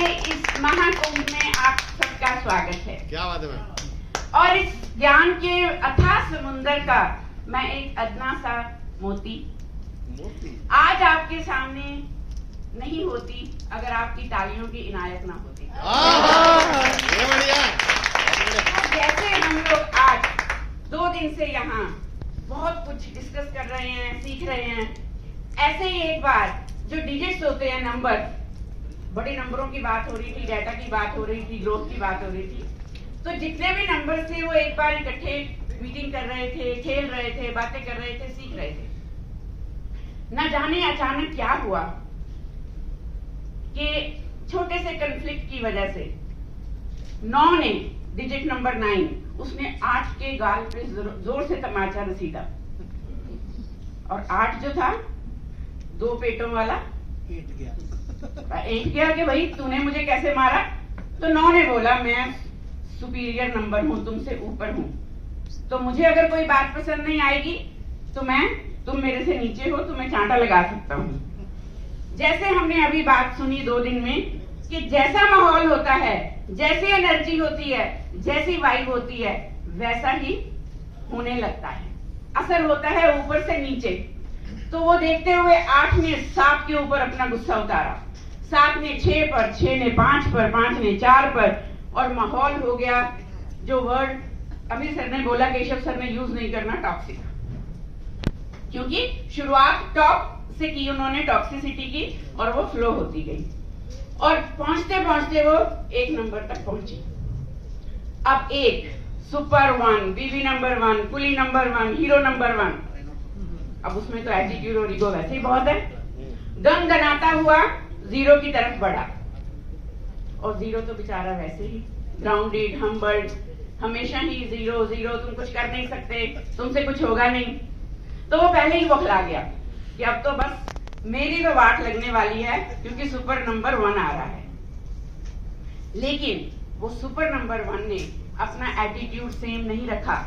इस महाकुंभ में आप सबका स्वागत है। क्या बात है मैम। और इस ज्ञान के अथाह समुंदर का मैं एक अदना सा मोती आज आपके सामने नहीं होती अगर आपकी तालियों की इनायत ना होती। ये बढ़िया। जैसे हम लोग आज 2 दिन से यहाँ बहुत कुछ डिस्कस कर रहे हैं, सीख रहे हैं, ऐसे ही एक बार जो डिजिट्स होते हैं, नंबर, बड़े नंबरों की बात हो रही थी, डाटा की बात हो रही थी, ग्रोथ की बात हो रही थी, तो जितने भी नंबर थे वो एक बार इकट्ठे मीटिंग कर रहे थे, खेल रहे थे, बातें कर रहे थे, सीख रहे थे। न जाने अचानक क्या हुआ कि छोटे से कन्फ्लिक्ट की वजह से 9 ने, डिजिट नंबर 9, उसने 8 के गाल पे जोर से तमाचा रसीदा, और 8 जो था 2 पेटों वाला एक गया कि भाई तूने मुझे कैसे मारा। तो 9 ने बोला मैं सुपीरियर नंबर हूं, तुमसे ऊपर हूं, तो मुझे अगर कोई बात पसंद नहीं आएगी तो तुम मेरे से नीचे हो, तुम्हें चांटा लगा सकता हूं। जैसे हमने अभी बात सुनी 2 दिन में कि जैसा माहौल होता है, जैसी एनर्जी होती है, जैसी वाइब होती है, वैसा ही होने लगता है, असर होता है ऊपर से नीचे। तो वो देखते हुए 8 ने 7 के ऊपर अपना गुस्सा उतारा, 7 ने 6 पर, 6 ने 5 पर, 5 ने 4 पर, और माहौल हो गया जो वर्ड अभी सर ने बोला, केशव सर ने यूज नहीं करना, टॉक्सिक। क्योंकि शुरुआत टॉप से की उन्होंने, टॉक्सिसिटी की, और वो फ्लो होती गई, और पहुंचते पहुंचते वो 1 नंबर तक पहुंची। अब 1 सुपर 1, बीवी नंबर 1, कुली नंबर 1, हीरो नंबर 1। अब उसमें तो एटीट्यूड और ईगो वैसे ही बहुत है। गनगनाता हुआ 0 की तरफ बढ़ा, और 0 तो बेचारा वैसे ही ग्राउंडेड, हम्बल्ड, हमेशा ही 0 0, तुम कुछ कर नहीं सकते, तुमसे कुछ होगा नहीं। तो वो पहले ही बौखला गया कि अब तो बस मेरी तो वाट लगने वाली है, क्योंकि सुपर नंबर 1 आ रहा है। लेकिन वो सुपर नंबर 1 ने अपना एटीट्यूड सेम नहीं रखा।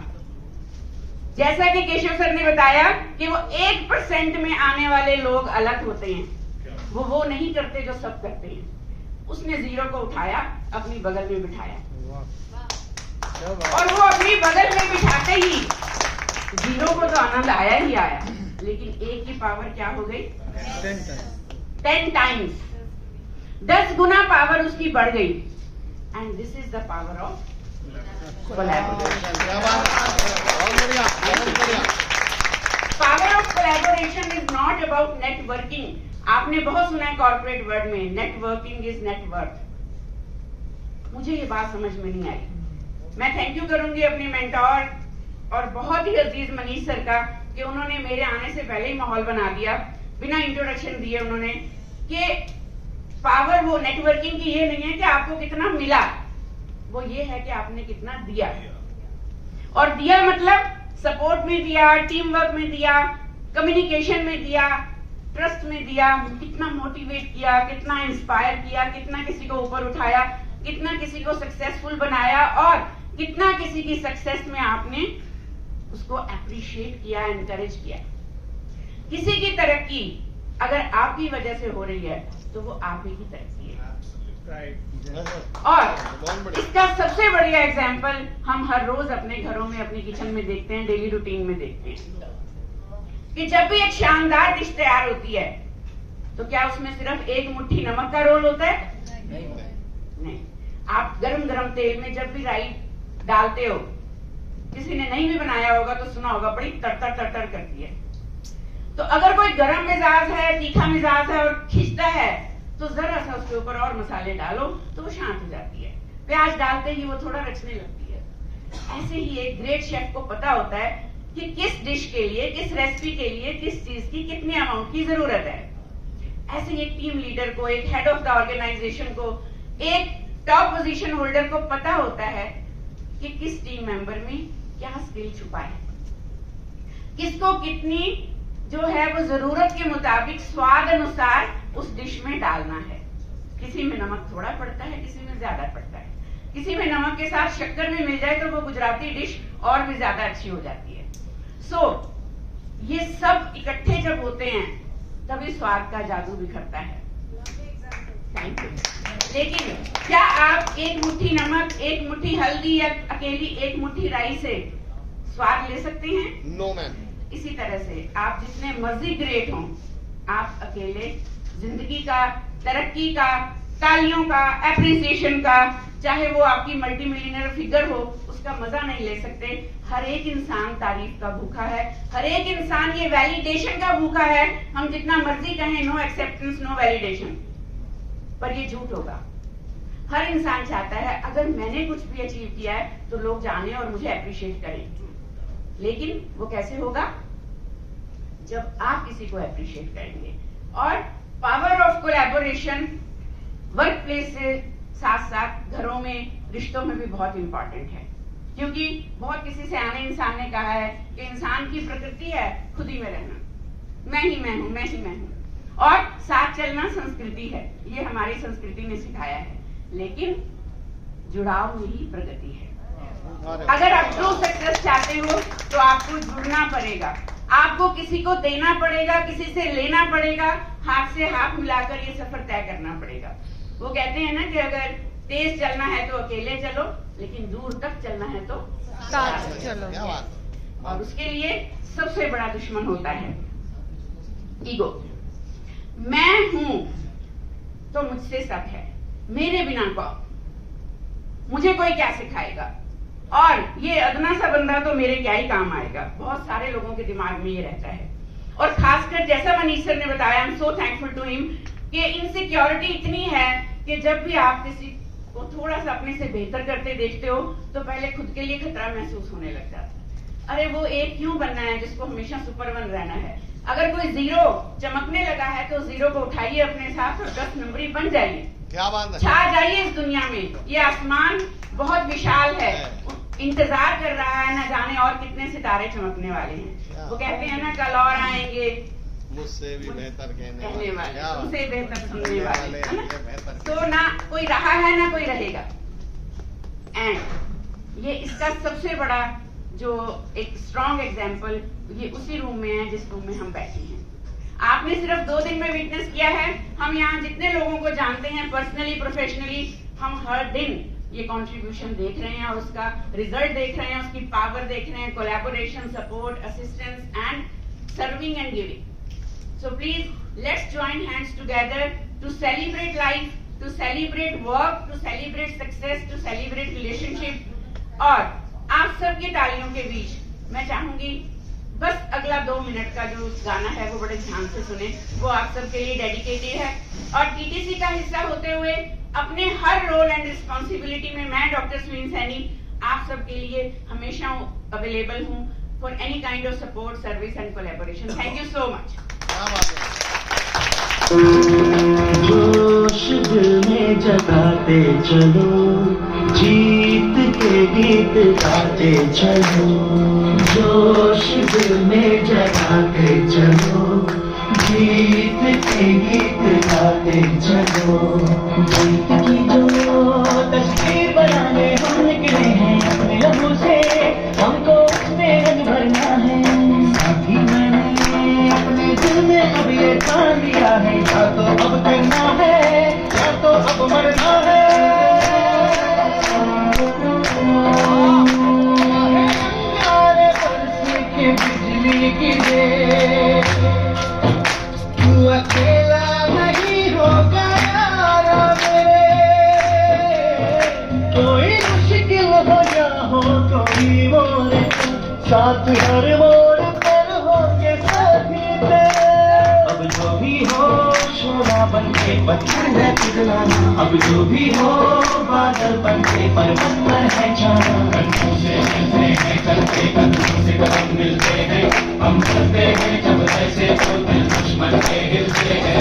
जैसा कि केशव सर ने बताया कि वो 1% में आने वाले लोग अलग होते हैं, वो नहीं करते जो सब करते हैं। उसने 0 को उठाया, अपनी बगल में बिठाया, और वो अपनी बगल में बिठाते ही 0 को तो आनंद आया ही आया, लेकिन 1 की पावर क्या हो गई? 10 टाइम्स, 10 गुना पावर उसकी बढ़ गई। And this is the power of power of collaboration is not about networking. आपने बहुत सुना है कॉर्पोरेट वर्ड में, नेटवर्किंग इज नेटवर्क। मुझे ये बात समझ में नहीं आई। मैं थैंक यू करूंगी अपने मेंटोर और बहुत ही अजीज मनीष सर का कि उन्होंने मेरे आने से पहले ही माहौल बना दिया, बिना इंट्रोडक्शन दिए उन्होंने, कि पावर वो नेटवर्किंग की ये नहीं है कि आपको कितना मिला, वो ये है कि आपने कितना दिया। और दिया मतलब सपोर्ट में दिया, टीम वर्क में दिया, कम्युनिकेशन में दिया, ट्रस्ट में दिया, कितना मोटिवेट किया, कितना इंस्पायर किया, कितना किसी को ऊपर उठाया, कितना किसी को सक्सेसफुल बनाया, और कितना किसी की सक्सेस में आपने उसको अप्रिशिएट किया, एनकरेज किया। किसी की तरक्की अगर आपकी वजह से हो रही है तो वो आप ही की तरक्की है। और इसका सबसे बढ़िया एग्जाम्पल हम हर रोज अपने घरों में, अपने किचन में देखते हैं, डेली रूटीन में देखते हैं कि जब भी एक शानदार डिश तैयार होती है तो क्या उसमें सिर्फ 1 मुट्ठी नमक का रोल होता है? नहीं। आप गरम गरम तेल में जब भी राई डालते हो, किसी ने नहीं भी बनाया होगा तो सुना होगा, बड़ी तड़तड़ तड़तड़ करती है। तो अगर कोई गरम मिजाज है, तीखा मिजाज है और खींचता है, तो जरा सा उसके ऊपर और मसाले डालो तो वो शांत हो जाती है। प्याज डालते ही वो थोड़ा रचने लगती है। ऐसे ही एक ग्रेट शेफ को पता होता है कि किस डिश के लिए, किस रेसिपी के लिए, किस चीज की कितने अमाउंट की जरूरत है। ऐसे ही एक टीम लीडर को, एक हेड ऑफ द ऑर्गेनाइजेशन को, एक टॉप पोजीशन होल्डर को पता होता है कि किस टीम मेंबर में क्या स्किल छुपा है, किसको कितनी जो है वो जरूरत के मुताबिक स्वाद अनुसार उस डिश में डालना है। किसी में नमक थोड़ा पड़ता है, किसी में ज्यादा पड़ता है, किसी में नमक के साथ शक्कर भी मिल जाए तो वो गुजराती डिश और भी ज्यादा अच्छी हो जाती है। ये सब इकट्ठे जब होते हैं तभी स्वाद का जादू बिखरता है। Thank you. लेकिन क्या आप एक मुट्ठी नमक, एक मुट्ठी हल्दी या अकेली एक मुट्ठी राई से स्वाद ले सकते हैं? No ma'am. इसी तरह से आप जितने मर्जी ग्रेट हों, आप अकेले जिंदगी का, तरक्की का, तालियों का, एप्रिसिएशन का, चाहे वो आपकी मल्टी मिलियनर फिगर हो, उसका मजा नहीं ले सकते। हर एक इंसान तारीफ का भूखा है, हर एक इंसान ये वैलिडेशन का भूखा है। हम जितना मर्जी कहें नो एक्सेप्टेंस, नो वैलिडेशन, पर ये झूठ होगा। हर इंसान चाहता है अगर मैंने कुछ भी अचीव किया है तो लोग जाने और मुझे अप्रिशिएट करें। लेकिन वो कैसे होगा? जब आप किसी को अप्रिशिएट करेंगे। और power of collaboration work place से साथ साथ घरों में, रिश्तों में भी बहुत इंपॉर्टेंट है। क्योंकि बहुत किसी से आने इंसान ने कहा है कि इंसान की प्रकृति है खुद ही में रहना, मैं ही मैं हूं, मैं ही मैं हूं, और साथ चलना संस्कृति है, ये हमारी संस्कृति ने सिखाया है। लेकिन जुड़ाव में ही प्रगति है। अगर आप ट्रू सक्सेस चाहते हो तो आपको जुड़ना पड़ेगा, आपको किसी को देना पड़ेगा, किसी से लेना पड़ेगा, हाथ से हाथ मिलाकर ये सफर तय करना पड़ेगा। वो कहते हैं ना कि अगर तेज चलना है तो अकेले चलो, लेकिन दूर तक चलना है तो साथ चलो। क्या बात। और उसके लिए सबसे बड़ा दुश्मन होता है ईगो। मैं हूं तो मुझसे सब है, मेरे बिना कौन, मुझे कोई क्या सिखाएगा, और ये अदना सा बंदा तो मेरे क्या ही काम आएगा। बहुत सारे लोगों के दिमाग में ये रहता है। और खासकर जैसा मनीष सर ने बताया, I am so thankful to him, कि इनसिक्योरिटी इतनी है कि जब भी आप किसी को थोड़ा सा अपने से बेहतर करते देखते हो तो पहले खुद के लिए खतरा महसूस होने लग जाता है। अरे वो एक क्यों बनना है जिसको हमेशा सुपर वन रहना है? अगर कोई जीरो चमकने लगा है तो जीरो को उठाइए अपने साथ और 10 नंबरी बन जाइए, क्या बात है। छा जाइए इस दुनिया में। ये आसमान बहुत विशाल है, इंतजार कर रहा है, न जाने और कितने सितारे चमकने वाले हैं। वो कहते हैं ना कल और आएंगे मुझसे भी बेहतर कहने वाले, तुमसे बेहतर सुनने वाले, है ना? बेहतर। तो ना कोई रहा है ना कोई रहेगा। एंड ये इसका सबसे बड़ा जो एक स्ट्रॉन्ग एग्जाम्पल ये उसी रूम में है जिस रूम में हम बैठे हैं। आपने सिर्फ 2 दिन में विटनेस किया है। हम यहाँ जितने लोगों को जानते हैं पर्सनली, प्रोफेशनली, हम हर दिन ये कंट्रीब्यूशन देख रहे हैं और उसका रिजल्ट देख रहे हैं, उसकी पावर देख रहे हैं, collaboration, support, assistance and serving and giving. So please, let's join hands together to celebrate life, to celebrate work, to celebrate success, to celebrate relationship। और आप सबकी तालियों के बीच मैं चाहूंगी बस अगला 2 मिनट का जो गाना है वो बड़े ध्यान से सुने। वो आप सबके लिए डेडिकेटेड है। और टीटीसी का हिस्सा होते हुए अपने हर रोल एंड रिस्पॉन्सिबिलिटी में मैं डॉक्टर सुनील सैनी आप सबके लिए हमेशा अवेलेबल हूँ for any kind of support, service and collaboration. Thank you so much. जोश दिल में जगाते चलो, जीत के गीत गाते चलो। जोश दिल में जगाते चलो, जीत के गीत गाते चलो। जीत की जो तस्वीर बनाने हम निकले हैं अपने लहू से, हमको उसमें रंग भरना है। साथी मैंने अपने दिल में अब ये ठान लिया है, या तो अब करना है या तो अब मरना है। प्यारे बरसे के बिजली गिरे, तू अकेला नहीं होगा यारा मेरे। कोई मुश्किल हो या हो कोई मोड़, साथ हर मोड़ पर होंगे साथी तेरे। अब जो भी हो शोला बनके पत्थर है पिघलाना, अब जो भी हो बादल बनके पर्वत पर है जाना। कदमों से मिलते हैं चलते, कदमों से कदम मिलते हैं, हम चलते हैं जब ऐसे तो दिल दुश्मन के हिलते हैं।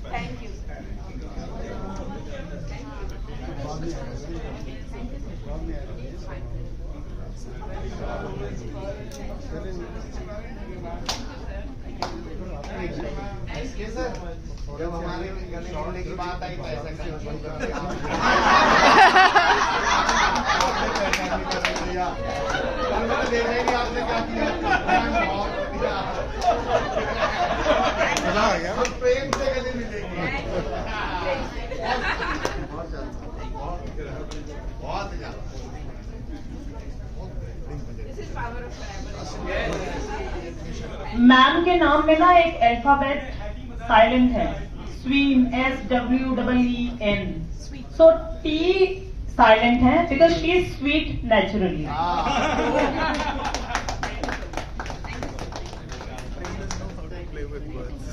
Thank you. ये सर जब हमारे गले मिलने की बात आई तो ऐसा करना शुरू कर दिया आपने देखा ही नहीं आपने क्या किया मजा आ गया प्रेम से गले मिलेंगे बहुत ज्यादा मैम के नाम में ना एक अल्फाबेट साइलेंट है, स्वीन, SWEEN, सो T साइलेंट है because she is sweet naturally.